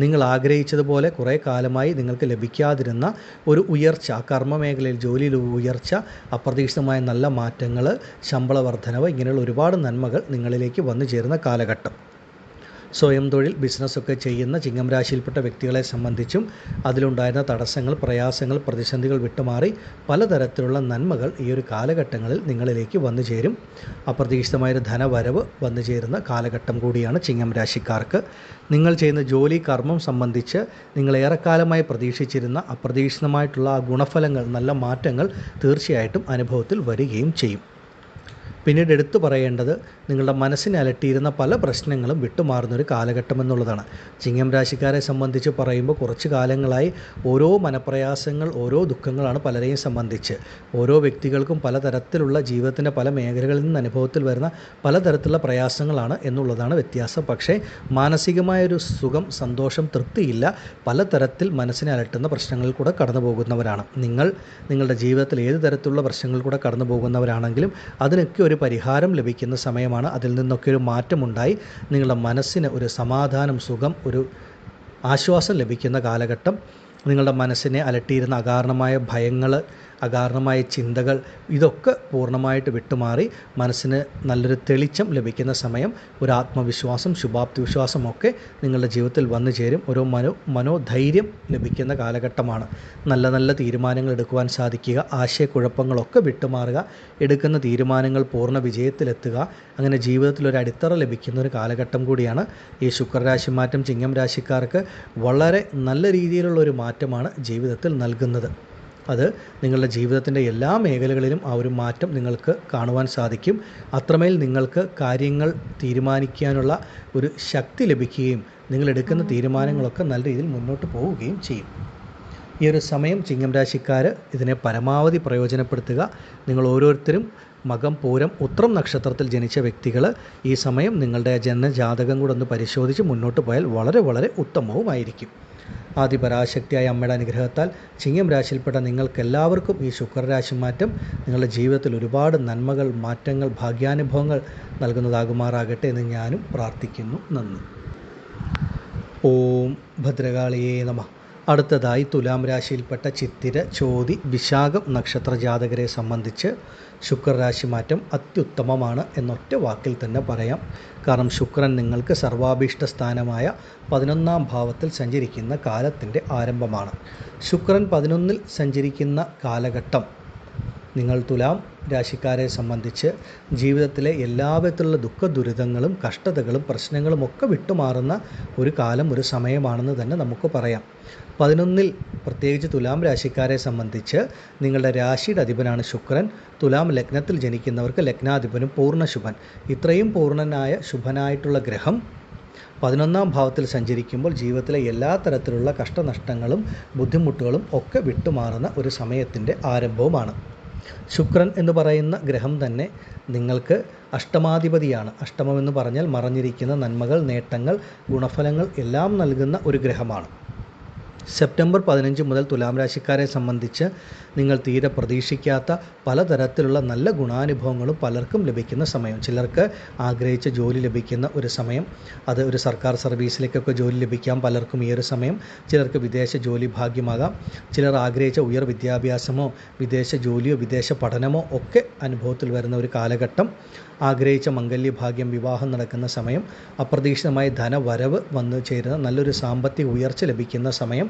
നിങ്ങൾ ആഗ്രഹിച്ചതുപോലെ കുറേ കാലമായി നിങ്ങൾക്ക് ലഭിക്കാതിരുന്ന ഒരു ഉയർച്ച, കർമ്മമേഖലയിൽ ജോലിയിൽ ഉയർച്ച, അപ്രതീക്ഷിതമായ നല്ല മാറ്റങ്ങൾ, ശമ്പള വർധനവ്, ഇങ്ങനെയുള്ള ഒരുപാട് നന്മകൾ നിങ്ങളിലേക്ക് വന്നു ചേരുന്ന കാലഘട്ടം. സ്വയം തൊഴിൽ, ബിസിനസ്സൊക്കെ ചെയ്യുന്ന ചിങ്ങം രാശിയിൽപ്പെട്ട വ്യക്തികളെ സംബന്ധിച്ചും അതിലുണ്ടായിരുന്ന തടസ്സങ്ങൾ, പ്രയാസങ്ങൾ, പ്രതിസന്ധികൾ വിട്ടുമാറി പലതരത്തിലുള്ള നന്മകൾ ഈ ഒരു കാലഘട്ടങ്ങളിൽ നിങ്ങളിലേക്ക് വന്നു ചേരും. അപ്രതീക്ഷിതമായൊരു ധനവരവ് വന്നു ചേരുന്ന കാലഘട്ടം കൂടിയാണ് ചിങ്ങം രാശിക്കാർക്ക്. നിങ്ങൾ ചെയ്യുന്ന ജോലി, കർമ്മം സംബന്ധിച്ച് നിങ്ങൾ ഏറെക്കാലമായി പ്രതീക്ഷിച്ചിരുന്ന അപ്രതീക്ഷിതമായിട്ടുള്ള ആ ഗുണഫലങ്ങൾ, നല്ല മാറ്റങ്ങൾ തീർച്ചയായിട്ടും അനുഭവത്തിൽ വരികയും ചെയ്യും. പിന്നീട് എടുത്തു പറയേണ്ടത് നിങ്ങളുടെ മനസ്സിനെ അലട്ടിയിരുന്ന പല പ്രശ്നങ്ങളും വിട്ടുമാറുന്നൊരു കാലഘട്ടം എന്നുള്ളതാണ്. ചിങ്ങം രാശിക്കാരെ സംബന്ധിച്ച് പറയുമ്പോൾ കുറച്ച് കാലങ്ങളായി ഓരോ മനപ്രയാസങ്ങൾ, ഓരോ ദുഃഖങ്ങളാണ് പലരെയും സംബന്ധിച്ച്. ഓരോ വ്യക്തികൾക്കും പലതരത്തിലുള്ള ജീവിതത്തിൻ്റെ പല മേഖലകളിൽ നിന്ന് അനുഭവത്തിൽ വരുന്ന പലതരത്തിലുള്ള പ്രയാസങ്ങളാണ് എന്നുള്ളതാണ് വ്യത്യാസം. പക്ഷേ മാനസികമായൊരു സുഖം, സന്തോഷം, തൃപ്തിയില്ല. പലതരത്തിൽ മനസ്സിനെ അലട്ടുന്ന പ്രശ്നങ്ങളിൽ കൂടെ കടന്നു പോകുന്നവരാണ് നിങ്ങളുടെ ജീവിതത്തിൽ ഏത് തരത്തിലുള്ള പ്രശ്നങ്ങളിൽ കൂടെ കടന്നു പോകുന്നവരാണെങ്കിലും അതിനൊക്കെ ഒരു പരിഹാരം ലഭിക്കുന്ന സമയമാണ്. അതിൽ നിന്നൊക്കെ ഒരു മാറ്റമുണ്ടായി നിങ്ങളുടെ മനസ്സിന് ഒരു സമാധാനം, സുഖം, ഒരു ആശ്വാസം ലഭിക്കുന്ന കാലഘട്ടം. നിങ്ങളുടെ മനസ്സിനെ അലട്ടിയിരുന്ന അകാരണമായ ഭയങ്ങൾ, അകാരണമായ ചിന്തകൾ, ഇതൊക്കെ പൂർണ്ണമായിട്ട് വിട്ടുമാറി മനസ്സിന് നല്ലൊരു തെളിച്ചം ലഭിക്കുന്ന സമയം. ഒരു ആത്മവിശ്വാസം, ശുഭാപ്തി വിശ്വാസമൊക്കെ നിങ്ങളുടെ ജീവിതത്തിൽ വന്നു ചേരും. ഒരു മനോധൈര്യം ലഭിക്കുന്ന കാലഘട്ടമാണ്. നല്ല തീരുമാനങ്ങൾ എടുക്കുവാൻ സാധിക്കുക, ആശയക്കുഴപ്പങ്ങളൊക്കെ വിട്ടുമാറുക, എടുക്കുന്ന തീരുമാനങ്ങൾ പൂർണ്ണ വിജയത്തിലെത്തുക. അങ്ങനെ ജീവിതത്തിൽ ഒരു അടിത്തറ ലഭിക്കുന്ന ഒരു കാലഘട്ടം കൂടിയാണ് ഈ ശുക്രരാശി മാറ്റം ചിങ്ങം രാശിക്കാർക്ക് വളരെ നല്ല രീതിയിലുള്ള ഒരു മാറ്റമാണ് ജീവിതത്തിൽ നൽകുന്നത്. അത് നിങ്ങളുടെ ജീവിതത്തിൻ്റെ എല്ലാ മേഖലകളിലും ആ ഒരു മാറ്റം നിങ്ങൾക്ക് കാണുവാൻ സാധിക്കും. അത്രമേൽ നിങ്ങൾക്ക് കാര്യങ്ങൾ തീരുമാനിക്കാനുള്ള ഒരു ശക്തി ലഭിക്കുകയും നിങ്ങളെടുക്കുന്ന തീരുമാനങ്ങളൊക്കെ നല്ല രീതിയിൽ മുന്നോട്ട് പോവുകയും ചെയ്യും. ഈ ഒരു സമയം ചിങ്ങം രാശിക്കാർ ഇതിനെ പരമാവധി പ്രയോജനപ്പെടുത്തുക. നിങ്ങൾ ഓരോരുത്തരും മകം, പൂരം, ഉത്രം നക്ഷത്രത്തിൽ ജനിച്ച വ്യക്തികൾ ഈ സമയം നിങ്ങളുടെ ജനനജാതകം കൂടെ ഒന്ന് പരിശോധിച്ച് മുന്നോട്ട് പോയാൽ വളരെ ഉത്തമവുമായിരിക്കും. ആദിപരാശക്തിയായ അമ്മയുടെ അനുഗ്രഹത്താൽ ചിങ്ങം രാശിയിൽപ്പെട്ട നിങ്ങൾക്കെല്ലാവർക്കും ഈ ശുക്രരാശി മാറ്റം നിങ്ങളുടെ ജീവിതത്തിൽ ഒരുപാട് നന്മകൾ, മാറ്റങ്ങൾ, ഭാഗ്യാനുഭവങ്ങൾ നൽകുന്നതാകുമാറാകട്ടെ എന്ന് ഞാനും പ്രാർത്ഥിക്കുന്നു. നന്ദി. ഓം ഭദ്രകാളിയേ നമഃ. അടുത്തതായി തുലാം രാശിയിൽപ്പെട്ട ചിത്തിര, ചോതി, വിശാഖം നക്ഷത്ര ജാതകരെ സംബന്ധിച്ച് ശുക്രരാശി മാറ്റം അത്യുത്തമമാണ് എന്നൊറ്റ വാക്കിൽ തന്നെ പറയാം. കാരണം ശുക്രൻ നിങ്ങൾക്ക് സർവാഭീഷ്ട സ്ഥാനമായ 11ാം ഭാവത്തിൽ സഞ്ചരിക്കുന്ന കാലത്തിൻ്റെ ആരംഭമാണ്. ശുക്രൻ 11ൽ സഞ്ചരിക്കുന്ന കാലഘട്ടം നിങ്ങൾ തുലാം രാശിക്കാരെ സംബന്ധിച്ച് ജീവിതത്തിലെ എല്ലാവിധത്തിലുള്ള ദുഃഖ ദുരിതങ്ങളും കഷ്ടതകളും പ്രശ്നങ്ങളും ഒക്കെ വിട്ടുമാറുന്ന ഒരു കാലം, ഒരു സമയമാണെന്ന് തന്നെ നമുക്ക് പറയാം. 11ൽ പ്രത്യേകിച്ച് തുലാം രാശിക്കാരെ സംബന്ധിച്ച് നിങ്ങളുടെ രാശിയുടെ അധിപനാണ് ശുക്രൻ. തുലാം ലഗ്നത്തിൽ ജനിക്കുന്നവർക്ക് ലഗ്നാധിപനും പൂർണ്ണശുഭൻ. ഇത്രയും പൂർണ്ണനായ ശുഭനായിട്ടുള്ള ഗ്രഹം 11-ാം ഭാവത്തിൽ സഞ്ചരിക്കുമ്പോൾ ജീവിതത്തിലെ എല്ലാ തരത്തിലുള്ള കഷ്ടനഷ്ടങ്ങളും ബുദ്ധിമുട്ടുകളും ഒക്കെ വിട്ടുമാറുന്ന ഒരു സമയത്തിൻ്റെ ആരംഭവുമാണ്. ശുക്രൻ എന്ന് പറയുന്ന ഗ്രഹം തന്നെ നിങ്ങൾക്ക് അഷ്ടമാധിപതിയാണ്. അഷ്ടമമെന്ന് പറഞ്ഞാൽ മറഞ്ഞിരിക്കുന്ന നന്മകൾ, നേട്ടങ്ങൾ, ഗുണഫലങ്ങൾ എല്ലാം നൽകുന്ന ഒരു ഗ്രഹമാണ്. സെപ്റ്റംബർ 15 മുതൽ തുലാം രാശിക്കാരെ സംബന്ധിച്ച് നിങ്ങൾ തീരെ പ്രതീക്ഷിക്കാത്ത പലതരത്തിലുള്ള നല്ല ഗുണാനുഭവങ്ങളും പലർക്കും ലഭിക്കുന്ന സമയം. ചിലർക്ക് ആഗ്രഹിച്ച ജോലി ലഭിക്കുന്ന ഒരു സമയം, അത് ഒരു സർക്കാർ സർവീസിലേക്കൊക്കെ ജോലി ലഭിക്കാം പലർക്കും ഈ ഒരു സമയം. ചിലർക്ക് വിദേശ ജോലി ഭാഗ്യമാകാം. ചിലർ ആഗ്രഹിച്ച ഉയർ വിദ്യാഭ്യാസമോ വിദേശ ജോലിയോ വിദേശ പഠനമോ ഒക്കെ അനുഭവത്തിൽ വരുന്ന ഒരു കാലഘട്ടം. ആഗ്രഹിച്ച മംഗല്യഭാഗ്യം, വിവാഹം നടക്കുന്ന സമയം. അപ്രതീക്ഷിതമായി ധനവരവ് വന്നു ചേരുന്ന നല്ലൊരു സാമ്പത്തിക ഉയർച്ച ലഭിക്കുന്ന സമയം.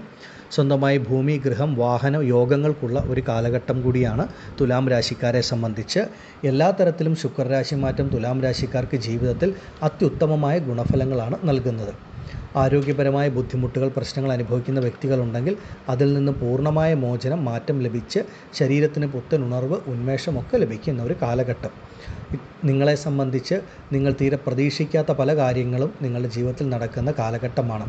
സ്വന്തമായി ഭൂമി, ഗൃഹം, വാഹനം, യോഗങ്ങൾക്കുള്ള ഒരു കാലഘട്ടം കൂടിയാണ് തുലാം രാശിക്കാരെ സംബന്ധിച്ച്. എല്ലാ തരത്തിലും ശുക്രരാശി മാറ്റം തുലാം രാശിക്കാർക്ക് ജീവിതത്തിൽ അത്യുത്തമമായ ഗുണഫലങ്ങളാണ് നൽകുന്നത്. ആരോഗ്യപരമായ ബുദ്ധിമുട്ടുകൾ, പ്രശ്നങ്ങൾ അനുഭവിക്കുന്ന വ്യക്തികളുണ്ടെങ്കിൽ അതിൽ നിന്ന് പൂർണ്ണമായ മോചനം, മാറ്റം ലഭിച്ച് ശരീരത്തിന് പുത്തൻ ഉണർവ്, ഉന്മേഷമൊക്കെ ലഭിക്കുന്ന ഒരു കാലഘട്ടം. നിങ്ങളെ സംബന്ധിച്ച് നിങ്ങൾ തീരെ പ്രതീക്ഷിക്കാത്ത പല കാര്യങ്ങളും നിങ്ങളുടെ ജീവിതത്തിൽ നടക്കുന്ന കാലഘട്ടമാണ്.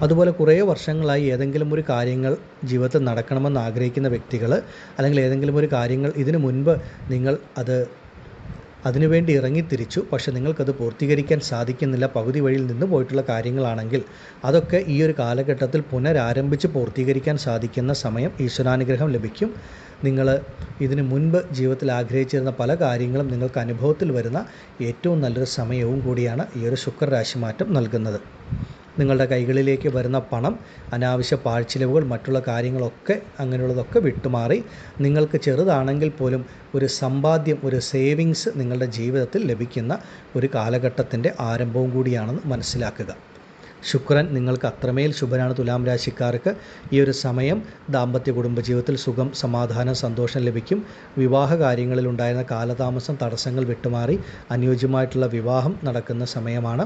അതുപോലെ കുറേ വർഷങ്ങളായി ഏതെങ്കിലും ഒരു കാര്യങ്ങൾ ജീവിതത്തിൽ നടക്കണമെന്ന് ആഗ്രഹിക്കുന്ന വ്യക്തികൾ, അല്ലെങ്കിൽ ഏതെങ്കിലും ഒരു കാര്യങ്ങൾ ഇതിനു മുൻപ് നിങ്ങൾ അതിനുവേണ്ടി ഇറങ്ങിത്തിരിച്ചു, പക്ഷെ നിങ്ങൾക്കത് പൂർത്തീകരിക്കാൻ സാധിക്കുന്നില്ല, പകുതി വഴിയിൽ നിന്ന് പോയിട്ടുള്ള കാര്യങ്ങളാണെങ്കിൽ അതൊക്കെ ഈ ഒരു കാലഘട്ടത്തിൽ പുനരാരംഭിച്ച് പൂർത്തീകരിക്കാൻ സാധിക്കുന്ന സമയം, ഈശ്വരാനുഗ്രഹം ലഭിക്കും. നിങ്ങൾ ഇതിനു മുൻപ് ജീവിതത്തിൽ ആഗ്രഹിച്ചിരുന്ന പല കാര്യങ്ങളും നിങ്ങൾക്ക് അനുഭവത്തിൽ വരുന്ന ഏറ്റവും നല്ലൊരു സമയവും കൂടിയാണ് ഈ ഒരു ശുക്രരാശി മാറ്റം നൽകുന്നത്. നിങ്ങളുടെ കൈകളിലേക്ക് വരുന്ന പണം, അനാവശ്യ പാഴ്ചിലവുകൾ, മറ്റുള്ള കാര്യങ്ങളൊക്കെ അങ്ങനെയുള്ളതൊക്കെ വിട്ടുമാറി നിങ്ങൾക്ക് ചെറുതാണെങ്കിൽ പോലും ഒരു സമ്പാദ്യം, ഒരു സേവിങ്സ് നിങ്ങളുടെ ജീവിതത്തിൽ ലഭിക്കുന്ന ഒരു കാലഘട്ടത്തിൻ്റെ ആരംഭവും കൂടിയാണെന്ന് മനസ്സിലാക്കുക. ശുക്രൻ നിങ്ങൾക്ക് അത്രമേൽ ശുഭനാണ് തുലാം രാശിക്കാർക്ക്. ഈ ഒരു സമയം ദാമ്പത്യ കുടുംബജീവിതത്തിൽ സുഖം, സമാധാനം, സന്തോഷം ലഭിക്കും. വിവാഹ കാര്യങ്ങളിൽ ഉണ്ടായിരുന്ന കാലതാമസം, തടസ്സങ്ങൾ വിട്ടുമാറി അനുയോജ്യമായിട്ടുള്ള വിവാഹം നടക്കുന്ന സമയമാണ്.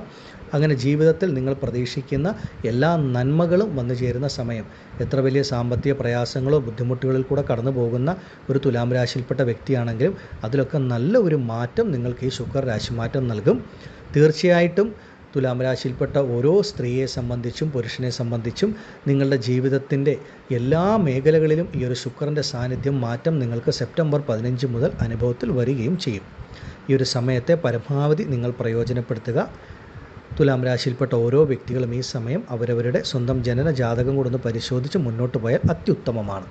അങ്ങനെ ജീവിതത്തിൽ നിങ്ങൾ പ്രതീക്ഷിക്കുന്ന എല്ലാ നന്മകളും വന്നു ചേരുന്ന സമയം. എത്ര വലിയ സാമ്പത്തിക പ്രയാസങ്ങളോ ബുദ്ധിമുട്ടുകളിൽ കൂടെ കടന്നു പോകുന്ന ഒരു തുലാം രാശിയിൽപ്പെട്ട വ്യക്തിയാണെങ്കിലും അതിലൊക്കെ നല്ല ഒരു മാറ്റം നിങ്ങൾക്ക് ഈ ശുക്ര രാശി മാറ്റം നൽകും. തീർച്ചയായിട്ടും തുലാം രാശിയിൽപ്പെട്ട ഓരോ സ്ത്രീയെ സംബന്ധിച്ചും പുരുഷനെ സംബന്ധിച്ചും നിങ്ങളുടെ ജീവിതത്തിൻ്റെ എല്ലാ മേഖലകളിലും ഈ ഒരു ശുക്രൻ്റെ സാന്നിധ്യം, മാറ്റം നിങ്ങൾക്ക് സെപ്റ്റംബർ 15 മുതൽ അനുഭവത്തിൽ വരികയും ചെയ്യും. ഈ ഒരു സമയത്തെ പരമാവധി നിങ്ങൾ പ്രയോജനപ്പെടുത്തുക. തുലാം രാശിയിൽപ്പെട്ട ഓരോ വ്യക്തികളും ഈ സമയം അവരവരുടെ സ്വന്തം ജനന ജാതകം കൂടെ പരിശോധിച്ച് മുന്നോട്ട് പോയാൽ അത്യുത്തമമാണ്.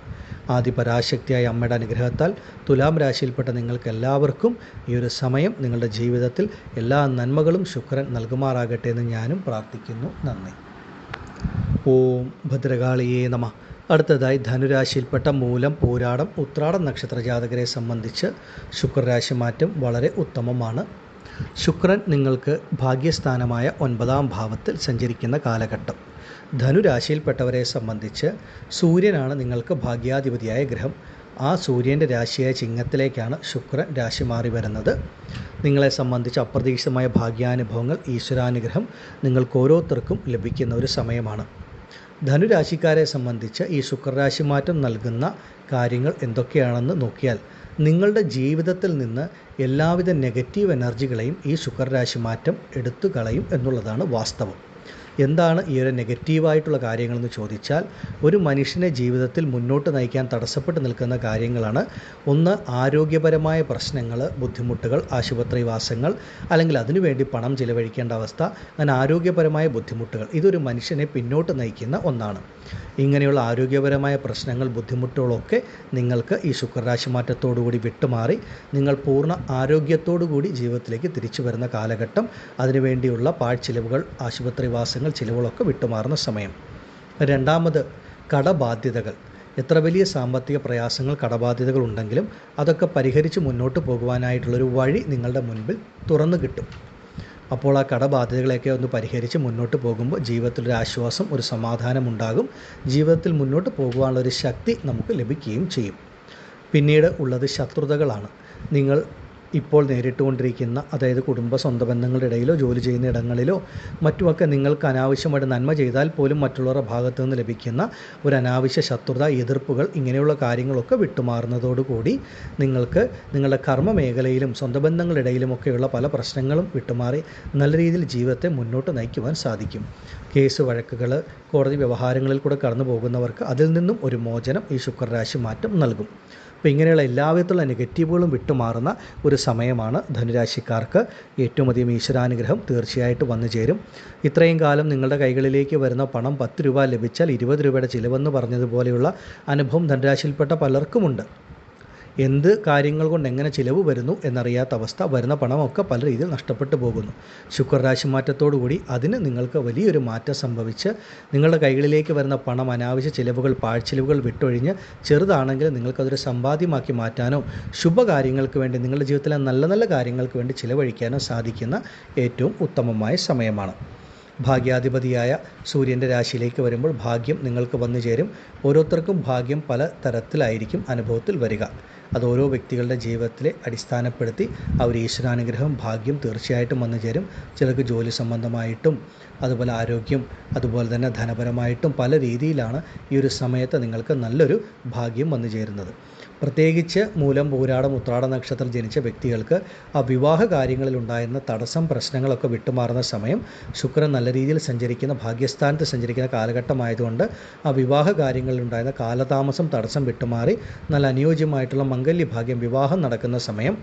ആദി പരാശക്തിയായ അമ്മയുടെ അനുഗ്രഹത്താൽ തുലാം രാശിയിൽപ്പെട്ട നിങ്ങൾക്ക് എല്ലാവർക്കും ഈ ഒരു സമയം നിങ്ങളുടെ ജീവിതത്തിൽ എല്ലാ നന്മകളും ശുക്രൻ നൽകുമാറാകട്ടെ എന്ന് ഞാനും പ്രാർത്ഥിക്കുന്നു. നന്ദി. ഓം ഭദ്രകാളിയേ നമഃ. അടുത്തതായി ധനുരാശിയിൽപ്പെട്ട മൂലം, പൂരാടം, ഉത്രാടം നക്ഷത്ര ജാതകരെ സംബന്ധിച്ച് ശുക്രരാശി മാറ്റം വളരെ ഉത്തമമാണ്. ശുക്രൻ നിങ്ങൾക്ക് ഭാഗ്യസ്ഥാനമായ 9-ാം ഭാവത്തിൽ സഞ്ചരിക്കുന്ന കാലഘട്ടം. ധനുരാശിയിൽപ്പെട്ടവരെ സംബന്ധിച്ച് സൂര്യനാണ് നിങ്ങൾക്ക് ഭാഗ്യാധിപതിയായ ഗ്രഹം. ആ സൂര്യൻ്റെ രാശിയായ ചിങ്ങത്തിലേക്കാണ് ശുക്രൻ രാശി മാറി വരുന്നത്. നിങ്ങളെ സംബന്ധിച്ച് അപ്രതീക്ഷിതമായ ഭാഗ്യാനുഭവങ്ങൾ, ഈശ്വരാനുഗ്രഹം നിങ്ങൾക്ക് ഓരോരുത്തർക്കും ലഭിക്കുന്ന ഒരു സമയമാണ്. ധനുരാശിക്കാരെ സംബന്ധിച്ച് ഈ ശുക്രരാശി മാറ്റം നൽകുന്ന കാര്യങ്ങൾ എന്തൊക്കെയാണെന്ന് നോക്കിയാൽ നിങ്ങളുടെ ജീവിതത്തിൽ നിന്ന് എല്ലാവിധ നെഗറ്റീവ് എനർജികളെയും ഈ ശുക്രരാശി മാറ്റം എടുത്തു കളയും എന്നുള്ളതാണ് വാസ്തവം. എന്താണ് ഈ ഒരു നെഗറ്റീവായിട്ടുള്ള കാര്യങ്ങളെന്ന് ചോദിച്ചാൽ, ഒരു മനുഷ്യനെ ജീവിതത്തിൽ മുന്നോട്ട് നയിക്കാൻ തടസ്സപ്പെട്ട് നിൽക്കുന്ന കാര്യങ്ങളാണ്. ഒന്ന്, ആരോഗ്യപരമായ പ്രശ്നങ്ങൾ, ബുദ്ധിമുട്ടുകൾ, ആശുപത്രിവാസങ്ങൾ, അല്ലെങ്കിൽ അതിനുവേണ്ടി പണം ചിലവഴിക്കേണ്ട അവസ്ഥ, അങ്ങനെ ആരോഗ്യപരമായ ബുദ്ധിമുട്ടുകൾ. ഇതൊരു മനുഷ്യനെ പിന്നോട്ട് നയിക്കുന്ന ഒന്നാണ്. ഇങ്ങനെയുള്ള ആരോഗ്യപരമായ പ്രശ്നങ്ങൾ, ബുദ്ധിമുട്ടുകളൊക്കെ നിങ്ങൾക്ക് ഈ ശുക്രരാശി മാറ്റത്തോടുകൂടി വിട്ടുമാറി നിങ്ങൾ പൂർണ്ണ ആരോഗ്യത്തോടുകൂടി ജീവിതത്തിലേക്ക് തിരിച്ചു വരുന്ന കാലഘട്ടം. അതിനുവേണ്ടിയുള്ള പാഴ്ചിലവുകൾ, ആശുപത്രിവാസങ്ങൾ, ചിലവുകളൊക്കെ വിട്ടുമാറുന്ന സമയം. രണ്ടാമത്, കടബാധ്യതകൾ. എത്ര വലിയ സാമ്പത്തിക പ്രയാസങ്ങൾ, കടബാധ്യതകൾ ഉണ്ടെങ്കിലും അതൊക്കെ പരിഹരിച്ച് മുന്നോട്ട് പോകുവാനായിട്ടുള്ളൊരു വഴി നിങ്ങളുടെ മുൻപിൽ തുറന്നു കിട്ടും. അപ്പോൾ ആ കടബാധ്യതകളെയൊക്കെ ഒന്ന് പരിഹരിച്ച് മുന്നോട്ട് പോകുമ്പോൾ ജീവിതത്തിലൊരു ആശ്വാസം, ഒരു സമാധാനം ഉണ്ടാകും. ജീവിതത്തിൽ മുന്നോട്ട് പോകുവാനുള്ളൊരു ശക്തി നമുക്ക് ലഭിക്കുകയും ചെയ്യും. പിന്നീട് ഉള്ളത് ശത്രുതകളാണ്. നിങ്ങൾ ഇപ്പോൾ നേരിട്ടുകൊണ്ടിരിക്കുന്ന, അതായത് സ്വന്തം ബന്ധങ്ങളുടെ ഇടയിലോ ജോലി ചെയ്യുന്ന ഇടങ്ങളിലോ മറ്റുമൊക്കെ നിങ്ങൾക്ക് അനാവശ്യമായിട്ട് നന്മ ചെയ്താൽ പോലും മറ്റുള്ളവരുടെ ഭാഗത്തു നിന്ന് ലഭിക്കുന്ന ഒരു അനാവശ്യ ശത്രുത, എതിർപ്പുകൾ, ഇങ്ങനെയുള്ള കാര്യങ്ങളൊക്കെ വിട്ടുമാറുന്നതോടുകൂടി നിങ്ങൾക്ക് നിങ്ങളുടെ കർമ്മ മേഖലയിലും സ്വന്തം ബന്ധങ്ങളുടെ ഇടയിലുമൊക്കെയുള്ള പല പ്രശ്നങ്ങളും വിട്ടുമാറി നല്ല രീതിയിൽ ജീവിതത്തെ മുന്നോട്ട് നയിക്കുവാൻ സാധിക്കും. കേസ് വഴക്കുകൾ, കോടതി വ്യവഹാരങ്ങളിൽ കൂടെ കടന്നു പോകുന്നവർക്ക് അതിൽ നിന്നും ഒരു മോചനം ഈ ശുക്രരാശി മാറ്റം നൽകും. അപ്പോൾ ഇങ്ങനെയുള്ള എല്ലാവിധത്തിലുള്ള നെഗറ്റീവുകളും വിട്ടുമാറുന്ന ഒരു സമയമാണ് ധനുരാശിക്കാർക്ക്. ഏറ്റവും അധികം ഈശ്വരാനുഗ്രഹം തീർച്ചയായിട്ടും വന്നു ചേരും. ഇത്രയും കാലം നിങ്ങളുടെ കൈകളിലേക്ക് വരുന്ന പണം 10 രൂപ ലഭിച്ചാൽ 20 രൂപയുടെ ചിലവെന്ന് പറഞ്ഞതുപോലെയുള്ള അനുഭവം ധനുരാശിയിൽപ്പെട്ട പലർക്കുമുണ്ട്. എന്ത് കാര്യങ്ങൾ കൊണ്ട് എങ്ങനെ ചിലവ് വരുന്നു എന്നറിയാത്ത അവസ്ഥ, വരുന്ന പണമൊക്കെ പല രീതിയിൽ നഷ്ടപ്പെട്ടു പോകുന്നു. ശുക്രരാശി മാറ്റത്തോടുകൂടി അതിന് നിങ്ങൾക്ക് വലിയൊരു മാറ്റം സംഭവിച്ച് നിങ്ങളുടെ കൈകളിലേക്ക് വരുന്ന പണം അനാവശ്യ ചിലവുകൾ, പാഴ്ചിലവുകൾ വിട്ടൊഴിഞ്ഞ് ചെറുതാണെങ്കിൽ നിങ്ങൾക്കതൊരു സമ്പാദ്യമാക്കി മാറ്റാനോ ശുഭകാര്യങ്ങൾക്ക് വേണ്ടി നിങ്ങളുടെ ജീവിതത്തിലെ നല്ല നല്ല കാര്യങ്ങൾക്ക് വേണ്ടി ചിലവഴിക്കാനോ സാധിക്കുന്ന ഏറ്റവും ഉത്തമമായ സമയമാണ്. ഭാഗ്യാധിപതിയായ സൂര്യൻ്റെ രാശിയിലേക്ക് വരുമ്പോൾ ഭാഗ്യം നിങ്ങൾക്ക് വന്നു ചേരും. ഓരോരുത്തർക്കും ഭാഗ്യം പല തരത്തിലായിരിക്കും അനുഭവത്തിൽ വരിക. അത് ഓരോ വ്യക്തികളുടെ ജീവിതത്തിലെ അടിസ്ഥാനപ്പെടുത്തി അവർ ഈശ്വരാനുഗ്രഹം, ഭാഗ്യം തീർച്ചയായിട്ടും വന്നു ചേരും. ചിലർക്ക് ജോലി സംബന്ധമായിട്ടും അതുപോലെ ആരോഗ്യം, അതുപോലെ തന്നെ ധനപരമായിട്ടും പല രീതിയിലാണ് ഈ ഒരു സമയത്ത് നിങ്ങൾക്ക് നല്ലൊരു ഭാഗ്യം വന്നു ചേരുന്നത്. പ്രത്യേകിച്ച് മൂലം, പൂരാടം, ഉത്രാടം നക്ഷത്രം ജനിച്ച വ്യക്തികൾക്ക് ആ വിവാഹ കാര്യങ്ങളിൽ ഉണ്ടായിരുന്ന തടസ്സം, പ്രശ്നങ്ങളൊക്കെ വിട്ടുമാറുന്ന സമയം, ശുക്രൻ നല്ല രീതിയിൽ സഞ്ചരിക്കുന്ന, ഭാഗ്യസ്ഥാനത്ത് സഞ്ചരിക്കുന്ന കാലഘട്ടമായതുകൊണ്ട് ആ വിവാഹ കാര്യങ്ങളിൽ ഉണ്ടായിരുന്ന കാലതാമസം, തടസ്സം വിട്ടുമാറി നല്ല അനുയോജ്യമായിട്ടുള്ള മംഗല്യഭാഗ്യം, വിവാഹം നടക്കുന്ന സമയം.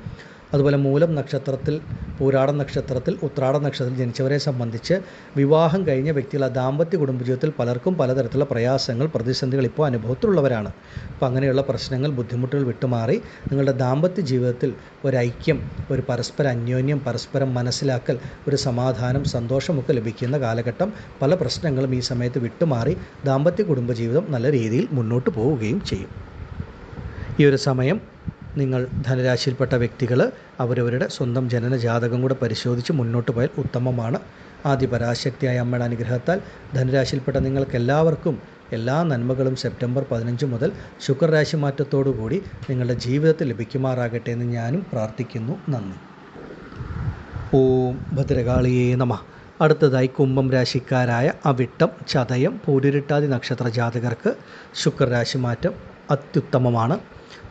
അതുപോലെ മൂലം നക്ഷത്രത്തിൽ, പൂരാടം നക്ഷത്രത്തിൽ, ഉത്രാടം നക്ഷത്രത്തിൽ ജനിച്ചവരെ സംബന്ധിച്ച് വിവാഹം കഴിഞ്ഞ വ്യക്തികൾ ദാമ്പത്യ കുടുംബജീവിതത്തിൽ പലർക്കും പലതരത്തിലുള്ള പ്രയാസങ്ങൾ, പ്രതിസന്ധികൾ ഇപ്പോൾ അനുഭവത്തിലുള്ളവരാണ്. അപ്പോൾ അങ്ങനെയുള്ള പ്രശ്നങ്ങൾ, ബുദ്ധിമുട്ടുകൾ വിട്ടുമാറി നിങ്ങളുടെ ദാമ്പത്യ ജീവിതത്തിൽ ഒരൈക്യം, ഒരു പരസ്പര അന്യോന്യം, പരസ്പരം മനസ്സിലാക്കൽ, ഒരു സമാധാനം, സന്തോഷമൊക്കെ ലഭിക്കുന്ന കാലഘട്ടം. പല പ്രശ്നങ്ങളും ഈ സമയത്ത് വിട്ടുമാറി ദാമ്പത്യ കുടുംബജീവിതം നല്ല രീതിയിൽ മുന്നോട്ട് പോവുകയും ചെയ്യും. ഈ ഒരു സമയം നിങ്ങൾ ധനുരാശിയിൽപ്പെട്ട വ്യക്തികൾ അവരവരുടെ സ്വന്തം ജനന ജാതകം കൂടെ പരിശോധിച്ച് മുന്നോട്ട് പോയാൽ ഉത്തമമാണ്. ആദ്യ പരാശക്തിയായ അമ്മയുടെ അനുഗ്രഹത്താൽ ധനുരാശിയിൽപ്പെട്ട നിങ്ങൾക്കെല്ലാവർക്കും എല്ലാ നന്മകളും സെപ്റ്റംബർ 15 മുതൽ ശുക്രരാശി മാറ്റത്തോടുകൂടി നിങ്ങളുടെ ജീവിതത്തിൽ ലഭിക്കുമാറാകട്ടെ എന്ന് ഞാനും പ്രാർത്ഥിക്കുന്നു. നന്ദി. ഓം ഭദ്രകാളിയേ നമഃ. അടുത്തതായി കുംഭം രാശിക്കാരായ അവിട്ടം, ചതയം, പൂരുരുട്ടാതി നക്ഷത്ര ജാതകർക്ക് ശുക്രരാശി മാറ്റം അത്യുത്തമമാണ്.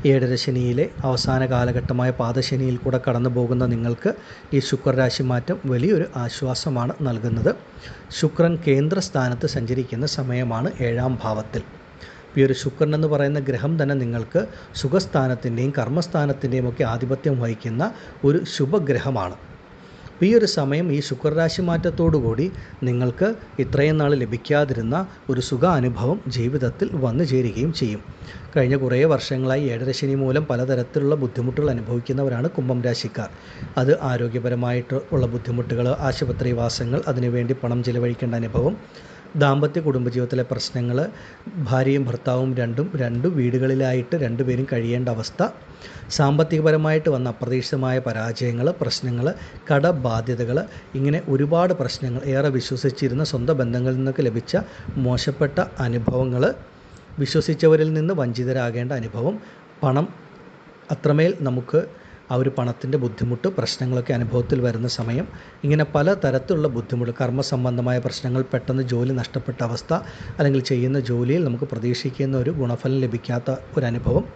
7ര ശനിയിലെ അവസാന കാലഘട്ടമായ പാദശനിയിൽ കൂടെ കടന്നു പോകുന്ന നിങ്ങൾക്ക് ഈ ശുക്രരാശി മാറ്റം വലിയൊരു ആശ്വാസമാണ് നൽകുന്നത്. ശുക്രൻ കേന്ദ്രസ്ഥാനത്ത് സഞ്ചരിക്കുന്ന സമയമാണ് 7ാം ഭാവത്തിൽ. ഈ ഒരു ശുക്രൻ എന്ന് പറയുന്ന ഗ്രഹം തന്നെ നിങ്ങൾക്ക് സുഖസ്ഥാനത്തിൻ്റെയും കർമ്മസ്ഥാനത്തിൻ്റെയും ഒക്കെ ആധിപത്യം വഹിക്കുന്ന ഒരു ശുഭഗ്രഹമാണ്. ഈ ഒരു സമയം ഈ ശുക്രരാശി മാറ്റത്തോടുകൂടി നിങ്ങൾക്ക് ഇത്രയും നാൾ ലഭിക്കാതിരുന്ന ഒരു സുഖ അനുഭവം ജീവിതത്തിൽ വന്നു ചേരുകയും ചെയ്യും. കഴിഞ്ഞ കുറേ വർഷങ്ങളായി 7ര ശനി മൂലം പലതരത്തിലുള്ള ബുദ്ധിമുട്ടുകൾ അനുഭവിക്കുന്നവരാണ് കുംഭം രാശിക്കാർ. അത് ആരോഗ്യപരമായിട്ട് ഉള്ള ബുദ്ധിമുട്ടുകൾ, ആശുപത്രിവാസങ്ങൾ, അതിനുവേണ്ടി പണം ചിലവഴിക്കേണ്ട അനുഭവം, ദാമ്പത്യ കുടുംബജീവിതത്തിലെ പ്രശ്നങ്ങൾ, ഭാര്യയും ഭർത്താവും രണ്ടു വീടുകളിലായിട്ട് രണ്ടുപേരും കഴിയേണ്ട അവസ്ഥ, സാമ്പത്തികപരമായിട്ട് വന്ന അപ്രതീക്ഷിതമായ പരാജയങ്ങൾ, പ്രശ്നങ്ങൾ, കടബാധ്യതകൾ, ഇങ്ങനെ ഒരുപാട് പ്രശ്നങ്ങൾ, ഏറെ വിശ്വസിച്ചിരുന്ന സ്വന്തം ബന്ധങ്ങളിൽ നിന്നൊക്കെ ലഭിച്ച മോശപ്പെട്ട അനുഭവങ്ങൾ, വിശ്വസിച്ചവരിൽ നിന്ന് വഞ്ചിതരാകേണ്ട അനുഭവം, പണം അത്രമേൽ നമുക്ക് ആ ഒരു പണത്തിൻ്റെ ബുദ്ധിമുട്ട്, പ്രശ്നങ്ങളൊക്കെ അനുഭവത്തിൽ വരുന്ന സമയം, ഇങ്ങനെ പല തരത്തിലുള്ള ബുദ്ധിമുട്ട്, കർമ്മസംബന്ധമായ പ്രശ്നങ്ങൾ, പെട്ടെന്ന് ജോലി നഷ്ടപ്പെട്ട അവസ്ഥ, അല്ലെങ്കിൽ ചെയ്യുന്ന ജോലിയിൽ നമുക്ക് പ്രതീക്ഷിക്കുന്ന ഒരു ഗുണഫലം ലഭിക്കാത്ത ഒരനുഭവം,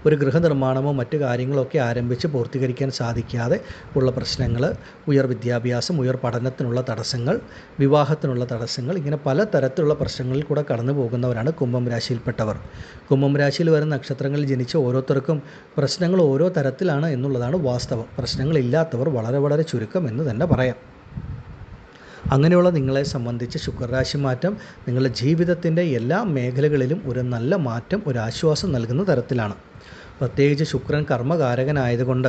ഒരു ഗൃഹനിർമ്മാണമോ മറ്റു കാര്യങ്ങളോ ഒക്കെ ആരംഭിച്ച് പൂർത്തീകരിക്കാൻ സാധിക്കാതെ ഉള്ള പ്രശ്നങ്ങൾ, ഉയർ വിദ്യാഭ്യാസം, ഉയർ പഠനത്തിനുള്ള തടസ്സങ്ങൾ, വിവാഹത്തിനുള്ള തടസ്സങ്ങൾ, ഇങ്ങനെ പല തരത്തിലുള്ള പ്രശ്നങ്ങളിൽ കൂടെ കടന്നു പോകുന്നവരാണ് കുംഭം രാശിയിൽപ്പെട്ടവർ. കുംഭം രാശിയിൽ വരുന്ന നക്ഷത്രങ്ങളിൽ ജനിച്ച ഓരോരുത്തർക്കും പ്രശ്നങ്ങൾ ഓരോ തരത്തിലാണ് എന്നുള്ളതാണ് വാസ്തവം. പ്രശ്നങ്ങളില്ലാത്തവർ വളരെ വളരെ ചുരുക്കം എന്ന് തന്നെ പറയാം. അങ്ങനെയുള്ള നിങ്ങളെ സംബന്ധിച്ച് ശുക്രരാശി മാറ്റം നിങ്ങളുടെ ജീവിതത്തിൻ്റെ എല്ലാ മേഖലകളിലും ഒരു നല്ല മാറ്റം, ഒരു ആശ്വാസം നൽകുന്ന തരത്തിലാണ്. പ്രത്യേകിച്ച് ശുക്രൻ കർമ്മകാരകനായതുകൊണ്ട്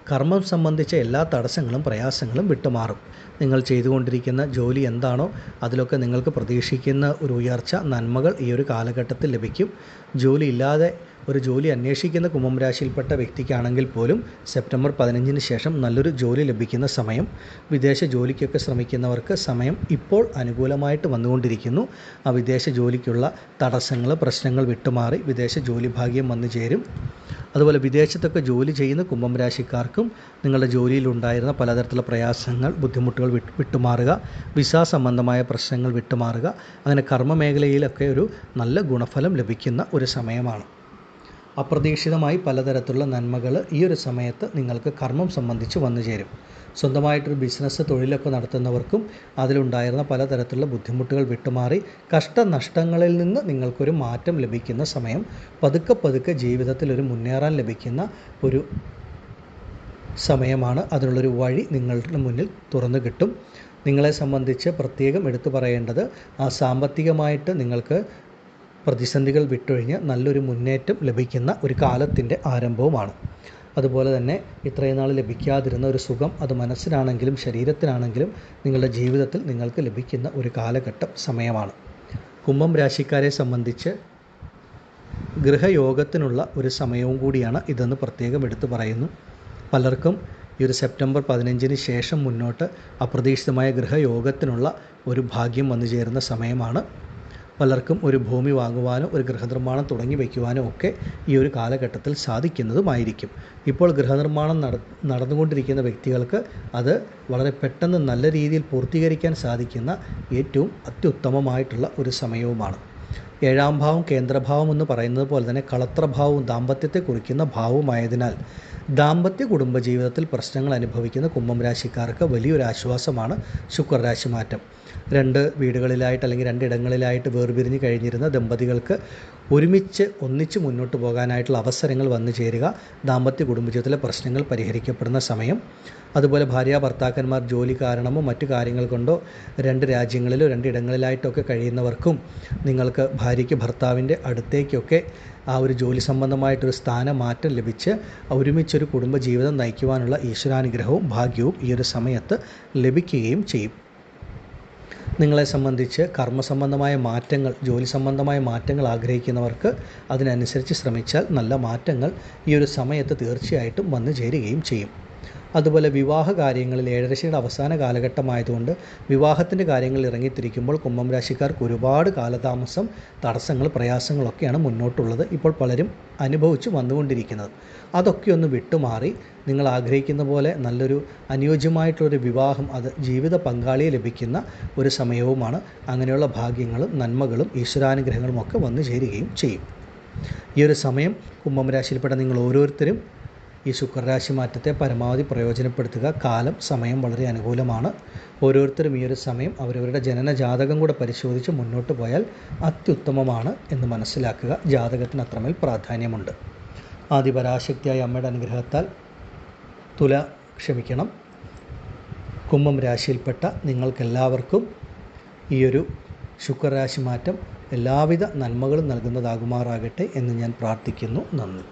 കർമ്മം സംബന്ധിച്ച എല്ലാ തടസ്സങ്ങളും പ്രയാസങ്ങളും വിട്ടുമാറും. നിങ്ങൾ ചെയ്തുകൊണ്ടിരിക്കുന്ന ജോലി എന്താണോ അതിലൊക്കെ നിങ്ങൾക്ക് പ്രതീക്ഷിക്കുന്ന ഒരു ഉയർച്ച, നന്മകൾ ഈ ഒരു കാലഘട്ടത്തിൽ ലഭിക്കും. ജോലി ഇല്ലാതെ ഒരു ജോലി അന്വേഷിക്കുന്ന കുംഭം രാശിയിൽപ്പെട്ട വ്യക്തിക്കാണെങ്കിൽ പോലും സെപ്റ്റംബർ 15 ശേഷം നല്ലൊരു ജോലി ലഭിക്കുന്ന സമയം. വിദേശ ജോലിക്കൊക്കെ ശ്രമിക്കുന്നവർക്ക് സമയം ഇപ്പോൾ അനുകൂലമായിട്ട് വന്നുകൊണ്ടിരിക്കുന്നു. ആ വിദേശ ജോലിക്കുള്ള തടസ്സങ്ങൾ, പ്രശ്നങ്ങൾ വിട്ടുമാറി വിദേശ ജോലി ഭാഗ്യം വന്നു ചേരും. അതുപോലെ വിദേശത്തൊക്കെ ജോലി ചെയ്യുന്ന കുംഭം രാശിക്കാർക്കും നിങ്ങളുടെ ജോലിയിലുണ്ടായിരുന്ന പലതരത്തിലുള്ള പ്രയാസങ്ങൾ, ബുദ്ധിമുട്ടുകൾ വിട്ടുമാറുക, വിസ സംബന്ധമായ പ്രശ്നങ്ങൾ വിട്ടുമാറുക, അങ്ങനെ കർമ്മ മേഖലയിലൊക്കെ ഒരു നല്ല ഗുണഫലം ലഭിക്കുന്ന ഒരു സമയമാണ്. അപ്രതീക്ഷിതമായി പലതരത്തിലുള്ള നന്മകൾ ഈ ഒരു സമയത്ത് നിങ്ങൾക്ക് കർമ്മം സംബന്ധിച്ച് വന്നു ചേരും. സ്വന്തമായിട്ടൊരു ബിസിനസ്, തൊഴിലൊക്കെ നടത്തുന്നവർക്കും അതിലുണ്ടായിരുന്ന പലതരത്തിലുള്ള ബുദ്ധിമുട്ടുകൾ വിട്ടുമാറി കഷ്ടനഷ്ടങ്ങളിൽ നിന്ന് നിങ്ങൾക്കൊരു മാറ്റം ലഭിക്കുന്ന സമയം. പതുക്കെ പതുക്കെ ജീവിതത്തിൽ ഒരു മുന്നേറാൻ ലഭിക്കുന്ന ഒരു സമയമാണ്. അതിനുള്ളൊരു വഴി നിങ്ങളുടെ മുന്നിൽ തുറന്നു കിട്ടും. നിങ്ങളെ സംബന്ധിച്ച് പ്രത്യേകം എടുത്തു പറയേണ്ടത്, ആ സാമ്പത്തികമായിട്ട് നിങ്ങൾക്ക് പ്രതിസന്ധികൾ വിട്ടൊഴിഞ്ഞ് നല്ലൊരു മുന്നേറ്റം ലഭിക്കുന്ന ഒരു കാലത്തിൻ്റെ ആരംഭവുമാണ്. അതുപോലെ തന്നെ ഇത്രയും നാൾ ലഭിക്കാതിരുന്ന ഒരു സുഖം, അത് മനസ്സിനാണെങ്കിലും ശരീരത്തിനാണെങ്കിലും നിങ്ങളുടെ ജീവിതത്തിൽ നിങ്ങൾക്ക് ലഭിക്കുന്ന ഒരു കാലഘട്ടം, സമയമാണ്. കുംഭം രാശിക്കാരെ സംബന്ധിച്ച് ഗൃഹയോഗത്തിനുള്ള ഒരു സമയവും കൂടിയാണ് ഇതെന്ന് പ്രത്യേകം എടുത്തു പറയുന്നു. പലർക്കും ഈ ഒരു സെപ്റ്റംബർ 15 ശേഷം മുന്നോട്ട് അപ്രതീക്ഷിതമായ ഗൃഹയോഗത്തിനുള്ള ഒരു ഭാഗ്യം വന്നു ചേരുന്ന സമയമാണ്. പലർക്കും ഒരു ഭൂമി വാങ്ങുവാനോ ഒരു ഗൃഹനിർമ്മാണം തുടങ്ങി വയ്ക്കുവാനോ ഒക്കെ ഈ ഒരു കാലഘട്ടത്തിൽ സാധിക്കുന്നതുമായിരിക്കും. ഇപ്പോൾ ഗൃഹനിർമ്മാണം നടന്നുകൊണ്ടിരിക്കുന്ന വ്യക്തികൾക്ക് അത് വളരെ പെട്ടെന്ന് നല്ല രീതിയിൽ പൂർത്തീകരിക്കാൻ സാധിക്കുന്ന ഏറ്റവും അത്യുത്തമമായിട്ടുള്ള ഒരു സമയവുമാണ്. 7ാം ഭാവം കേന്ദ്രഭാവം എന്ന് പറയുന്നത് പോലെ തന്നെ കളത്രഭാവവും ദാമ്പത്യത്തെ കുറിക്കുന്ന ഭാവവുമായതിനാൽ ദാമ്പത്യ കുടുംബജീവിതത്തിൽ പ്രശ്നങ്ങൾ അനുഭവിക്കുന്ന കുംഭം രാശിക്കാർക്ക് വലിയൊരു ആശ്വാസമാണ് ശുക്രരാശി മാറ്റം. 2 വീടുകളിലായിട്ട് അല്ലെങ്കിൽ 2 ഇടങ്ങളിലായിട്ട് വേർപിരിഞ്ഞ് കഴിഞ്ഞിരുന്ന ദമ്പതികൾക്ക് ഒന്നിച്ച് മുന്നോട്ട് പോകാനായിട്ടുള്ള അവസരങ്ങൾ വന്നു ചേരുക. ദാമ്പത്യ കുടുംബജീവിതത്തിലെ പ്രശ്നങ്ങൾ പരിഹരിക്കപ്പെടുന്ന സമയം. അതുപോലെ ഭാര്യാഭർത്താക്കന്മാർ ജോലി കാരണമോ മറ്റു കാര്യങ്ങൾ കൊണ്ടോ 2 രാജ്യങ്ങളിലോ 2 ഇടങ്ങളിലായിട്ടൊക്കെ കഴിയുന്നവർക്കും നിങ്ങൾക്ക് ഭാര്യയ്ക്ക് ഭർത്താവിൻ്റെ അടുത്തേക്കൊക്കെ ആ ഒരു ജോലി സംബന്ധമായിട്ടൊരു സ്ഥാനമാറ്റം ലഭിച്ച് ഒരുമിച്ചൊരു കുടുംബജീവിതം നയിക്കുവാനുള്ള ഈശ്വരാനുഗ്രഹവും ഭാഗ്യവും ഈ ഒരു സമയത്ത് ലഭിക്കുകയും ചെയ്യും. നിങ്ങളെ സംബന്ധിച്ച് കർമ്മസംബന്ധമായ മാറ്റങ്ങൾ, ജോലി സംബന്ധമായ മാറ്റങ്ങൾ ആഗ്രഹിക്കുന്നവർക്ക് അതിനനുസരിച്ച് ശ്രമിച്ചാൽ നല്ല മാറ്റങ്ങൾ ഈ ഒരു സമയത്ത് തീർച്ചയായിട്ടും വന്നു ചേരുകയും ചെയ്യും. അതുപോലെ വിവാഹ കാര്യങ്ങളിൽ ഏഴരശ്ശിയുടെ അവസാന കാലഘട്ടമായതുകൊണ്ട് വിവാഹത്തിൻ്റെ കാര്യങ്ങൾ ഇറങ്ങിത്തിരിക്കുമ്പോൾ കുംഭം രാശിക്കാർക്ക് ഒരുപാട് കാലതാമസം, തടസ്സങ്ങൾ, പ്രയാസങ്ങളൊക്കെയാണ് മുന്നോട്ടുള്ളത് ഇപ്പോൾ പലരും അനുഭവിച്ച് വന്നുകൊണ്ടിരിക്കുന്നത്. അതൊക്കെ ഒന്ന് വിട്ടുമാറി നിങ്ങൾ ആഗ്രഹിക്കുന്ന പോലെ നല്ലൊരു അനുയോജ്യമായിട്ടുള്ളൊരു വിവാഹം, അത് ജീവിത പങ്കാളിയെ ലഭിക്കുന്ന ഒരു സമയവുമാണ്. അങ്ങനെയുള്ള ഭാഗ്യങ്ങളും നന്മകളും ഈശ്വരാനുഗ്രഹങ്ങളും ഒക്കെ വന്നു ചേരുകയും ചെയ്യും. ഈ ഒരു സമയം കുംഭം രാശിയിൽപ്പെട്ട നിങ്ങൾ ഓരോരുത്തരും ഈ ശുക്രരാശി മാറ്റത്തെ പരമാവധി പ്രയോജനപ്പെടുത്തുക. കാലം, സമയം വളരെ അനുകൂലമാണ്. ഓരോരുത്തരും ഈ ഒരു സമയം അവരവരുടെ ജനന ജാതകം കൂടെ പരിശോധിച്ച് മുന്നോട്ട് പോയാൽ അത്യുത്തമമാണ് എന്ന് മനസ്സിലാക്കുക. ജാതകത്തിന് അത്രമേൽ പ്രാധാന്യമുണ്ട്. ആദിപരാശക്തിയായ അമ്മയുടെ അനുഗ്രഹത്താൽ കുംഭം രാശിയിൽപ്പെട്ട നിങ്ങൾക്കെല്ലാവർക്കും ഈയൊരു ശുക്രരാശി മാറ്റം എല്ലാവിധ നന്മകളും നൽകുന്നതാകുമാറാകട്ടെ എന്ന് ഞാൻ പ്രാർത്ഥിക്കുന്നു. നന്ദി.